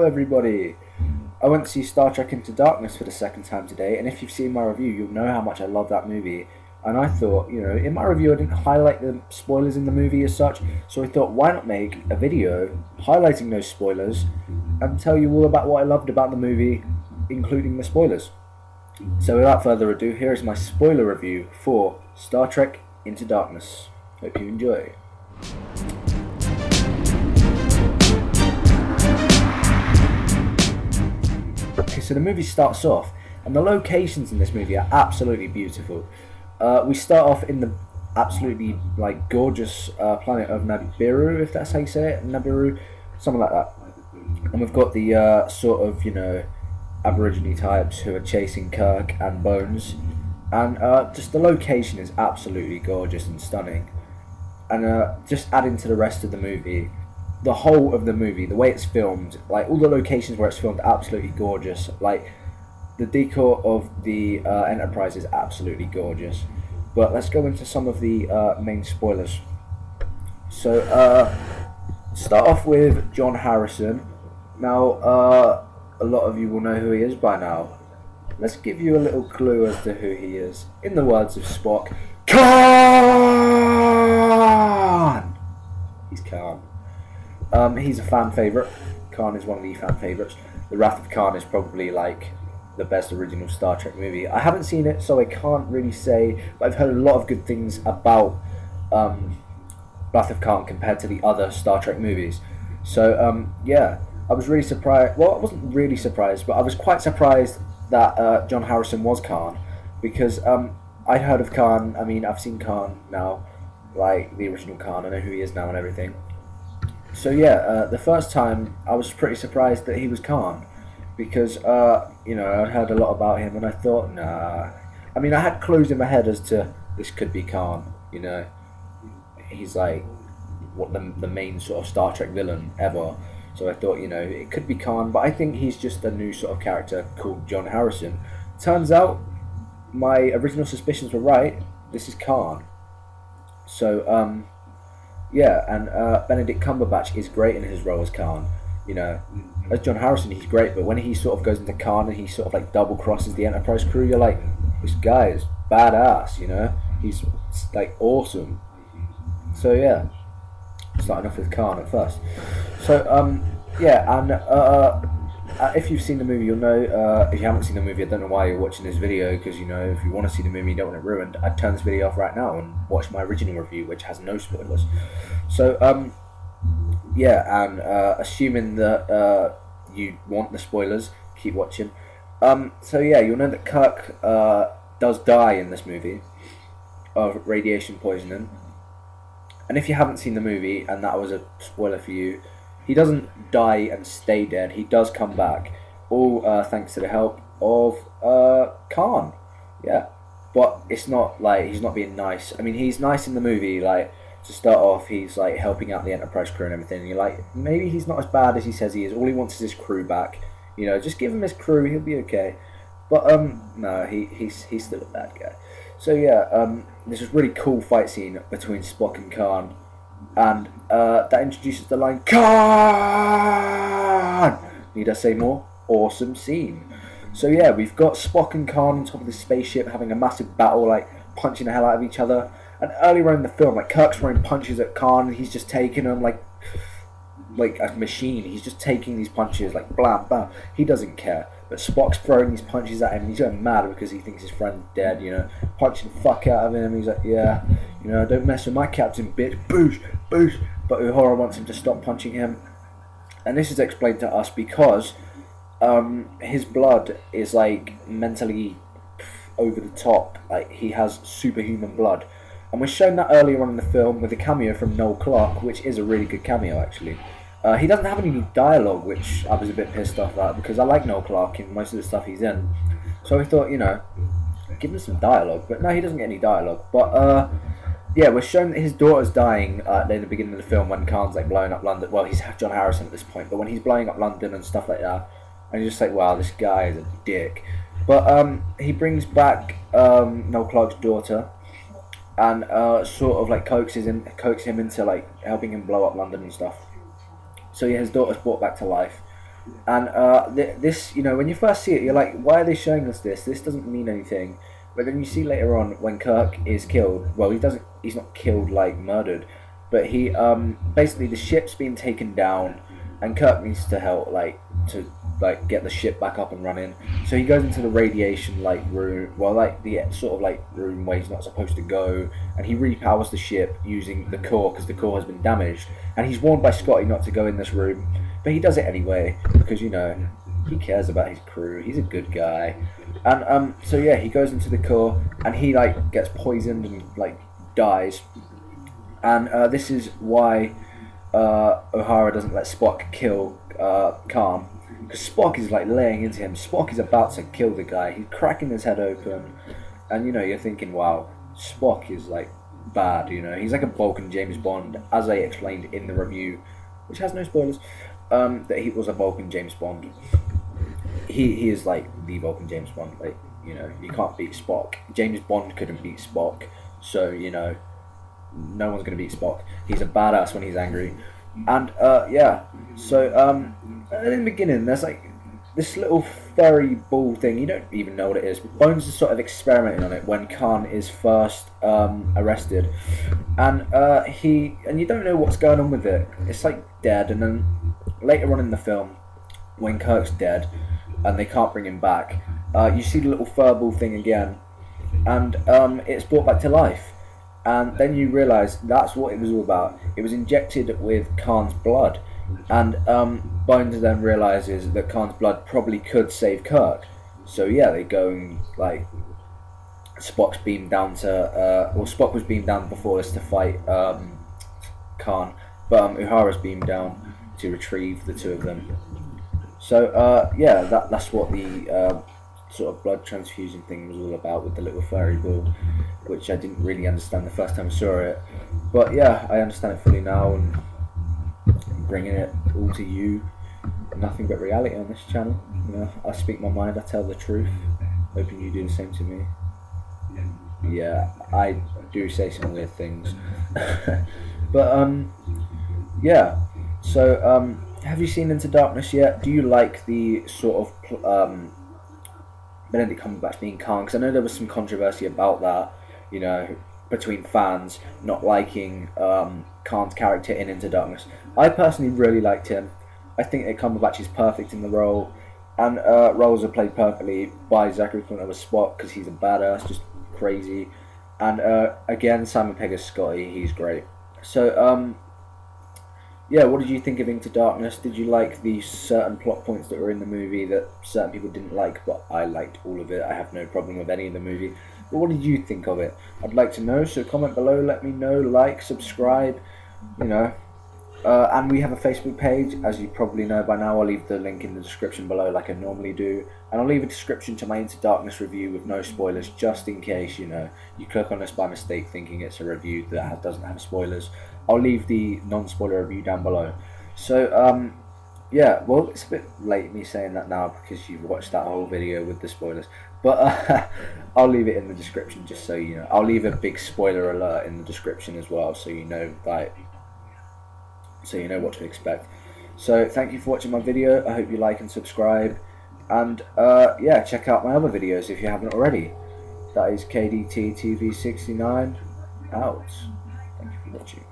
everybody! I went to see Star Trek Into Darkness for the second time today, and if you've seen my review, you'll know how much I love that movie. And I thought, in my review I didn't highlight the spoilers in the movie as such, so I thought, why not make a video highlighting those spoilers and tell you all about what I loved about the movie, including the spoilers. So without further ado, here is my spoiler review for Star Trek Into Darkness. Hope you enjoy. Okay, so the movie starts off, and the locations in this movie are absolutely beautiful. We start off in the absolutely gorgeous planet of Nibiru, if that's how you say it, Nibiru, something like that. And we've got the sort of Aborigine types who are chasing Kirk and Bones, and just the location is absolutely gorgeous and stunning. And just adding to the rest of the movie, the whole of the movie, the way it's filmed, all the locations where it's filmed, are absolutely gorgeous. The decor of the Enterprise is absolutely gorgeous. But let's go into some of the main spoilers. So, start off with John Harrison. Now, a lot of you will know who he is by now. Let's give you a little clue as to who he is. In the words of Spock, Khan! He's Khan. He's a fan favourite. Khan is one of the fan favourites. The Wrath of Khan is probably the best original Star Trek movie. I haven't seen it, so I can't really say, but I've heard a lot of good things about Wrath of Khan compared to the other Star Trek movies. So yeah, I was really surprised. Well, I wasn't really surprised, but I was quite surprised that John Harrison was Khan, because I'd heard of Khan. I mean, I've seen Khan now, the original Khan. I know who he is now and everything. So yeah, the first time I was pretty surprised that he was Khan, because I'd heard a lot about him, and I thought, nah. I mean, I had clues in my head as to this could be Khan. He's what the main sort of Star Trek villain ever. So I thought, it could be Khan, but I think he's just a new sort of character called John Harrison. Turns out, my original suspicions were right. This is Khan. So yeah, and Benedict Cumberbatch is great in his role as Khan. As John Harrison, he's great, but when he sort of goes into Khan and he sort of double crosses the Enterprise crew, you're like, this guy is badass. He's awesome. So yeah, starting off with Khan at first. So yeah, and if you've seen the movie, you'll know. If you haven't seen the movie, I don't know why you're watching this video, because if you want to see the movie, you don't want it ruined, I'd turn this video off right now and watch my original review, which has no spoilers. So yeah, and assuming that you want the spoilers, keep watching. So yeah, you'll know that Kirk does die in this movie of radiation poisoning. And if you haven't seen the movie, and that was a spoiler for you, he doesn't die and stay dead. He does come back, all thanks to the help of Khan. Yeah, but it's not he's not being nice. I mean, he's nice in the movie. To start off, he's helping out the Enterprise crew and everything. And you're maybe he's not as bad as he says he is. All he wants is his crew back. Just give him his crew, he'll be okay. But no, he's still a bad guy. So yeah, there's this really cool fight scene between Spock and Khan, and that introduces the line Khan. Need I say more? Awesome scene. So yeah, we've got Spock and Khan on top of the spaceship having a massive battle, punching the hell out of each other. And earlier in the film, Kirk's throwing punches at Khan, and he's just taking them like a machine. He's just taking these punches blam blam. He doesn't care. But Spock's throwing these punches at him, and he's going mad because he thinks his friend's dead. Punching the fuck out of him. He's like, yeah, don't mess with my captain, bitch. Boosh, boosh. But Uhura wants him to stop punching him, and this is explained to us because his blood is mentally over the top. He has superhuman blood. And we're shown that earlier on in the film with a cameo from Noel Clarke, which is a really good cameo, actually. He doesn't have any dialogue, which I was a bit pissed off at, because I like Noel Clarke in most of the stuff he's in. So I thought, give him some dialogue. But no, he doesn't get any dialogue. But, yeah, we're shown that his daughter's dying in the beginning of the film when Khan's blowing up London. Well, he's John Harrison at this point, but when he's blowing up London and stuff like that, and you're just wow, this guy is a dick. But he brings back Noel Clarke's daughter, and sort of coax him into helping him blow up London and stuff. So yeah, his daughter's brought back to life, And this, you know, when you first see it, you're like, why are they showing us this? This doesn't mean anything. But then you see later on when Kirk is killed. Well, he's not killed like murdered, but he basically the ship's been taken down, and Kirk needs to help to get the ship back up and running. So he goes into the radiation room, well, like the sort of like room where he's not supposed to go, and he repowers the ship using the core because the core has been damaged. And he's warned by Scotty not to go in this room, but he does it anyway because, you know, he cares about his crew. He's a good guy. And so yeah, he goes into the core and he like gets poisoned and like dies. And this is why O'Hara doesn't let Spock kill Khan, because Spock is like laying into him. Spock is about to kill the guy. He's cracking his head open, and you know, you're thinking, wow, Spock is like bad. You know, he's like a Vulcan James Bond, as I explained in the review, which has no spoilers. That he was a Vulcan James Bond. He is like the Vulcan James Bond. Like, you know, you can't beat Spock. James Bond couldn't beat Spock, so you know, no one's gonna beat Spock. He's a badass when he's angry. And yeah, so in the beginning there's like this little furry ball thing. You don't even know what it is, but Bones is sort of experimenting on it when Khan is first arrested, and you don't know what's going on with it. It's like dead, and then later on in the film, when Kirk's dead and they can't bring him back, you see the little furball thing again, and it's brought back to life. And then you realise that's what it was all about. It was injected with Khan's blood. And Bones then realises that Khan's blood probably could save Kirk. So yeah, they go and like Spock's beamed down to Spock was beamed down before this to fight Khan, but Uhura's beamed down to retrieve the two of them. So yeah, that's what the sort of blood transfusion thing was all about with the little furry ball, which I didn't really understand the first time I saw it. But yeah, I understand it fully now, and I'm bringing it all to you. Nothing but reality on this channel. You know, I speak my mind, I tell the truth. Hoping you do the same to me. Yeah, I do say some weird things. But yeah. So have you seen Into Darkness yet? Do you like the sort of Benedict Cumberbatch being Khan? Because I know there was some controversy about that, you know, between fans not liking Khan's character in Into Darkness. I personally really liked him. I think that Cumberbatch is perfect in the role, and roles are played perfectly by Zachary Quinto as Spock because he's a badass, just crazy. And again, Simon Pegg as Scotty, he's great. So yeah, what did you think of Into Darkness? Did you like the certain plot points that were in the movie that certain people didn't like, but I liked all of it? I have no problem with any of the movie. But what did you think of it? I'd like to know, so comment below, let me know, like, subscribe, you know. And we have a Facebook page, as you probably know by now. I'll leave the link in the description below like I normally do. And I'll leave a description to my Into Darkness review with no spoilers, just in case, you know, you click on this by mistake thinking it's a review that doesn't have spoilers. I'll leave the non-spoiler review down below. So, yeah, well, it's a bit late me saying that now because you've watched that whole video with the spoilers. But I'll leave it in the description just so you know. I'll leave a big spoiler alert in the description as well, so you know, like, so you know what to expect. So thank you for watching my video. I hope you like and subscribe, and yeah, check out my other videos if you haven't already. That is KDT TV 69 out. Thank you for watching.